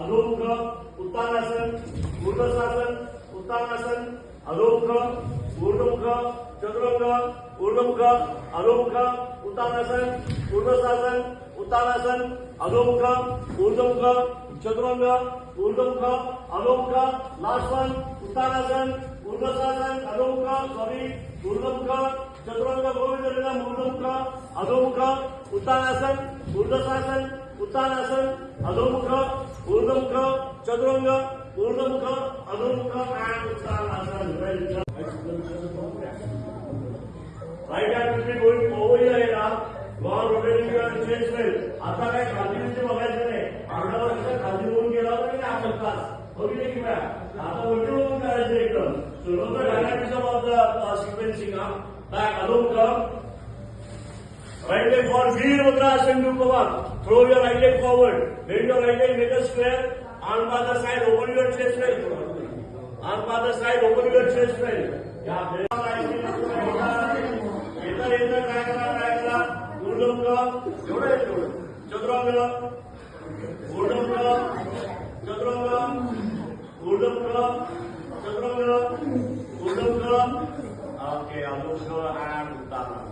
अधोमुख uttanasana urdhvashvasana uttanasana adho mukha urdhva mukha chaturanga urdhva mukha adho mukha uttanasana urdhvashvasana uttanasana adho mukha urdhva mukha chaturanga urdhva mukha adho mukha last one uttanasana urdhvashvasana adho mukha sorry urdhva mukha chaturanga Govind urdhva mukha adho mukha uttanasana urdhvashvasana uttanasana adho mukha urdhva mukha chaturanga urdhva mukha adho mukha and uttanasana. Right hand will be going over here now. You are rotating your chest well. आता काय खाली बघायचं नाही. अर्धा वर्ष खाली होऊन गेला तर आपण क्लास बघितले की काय आता उलटी होऊन करायचं एकदम. So know the dynamics of the sequencing. Back अधोमुख. Right leg for Virabhadrasana do cover. Throw your right leg forward. Bend your right leg, make a square. Arm by the side, open your chest well. Arm by the side, open your chest well. Yeah, येता काय करा ऊर्ध्वमुख एवढं येतो चतुरंग ऊर्ध्वमुख chaturanga ऊर्ध्वमुख chaturanga ऊर्ध्वमुख okay अधोमुख and Uttanasana.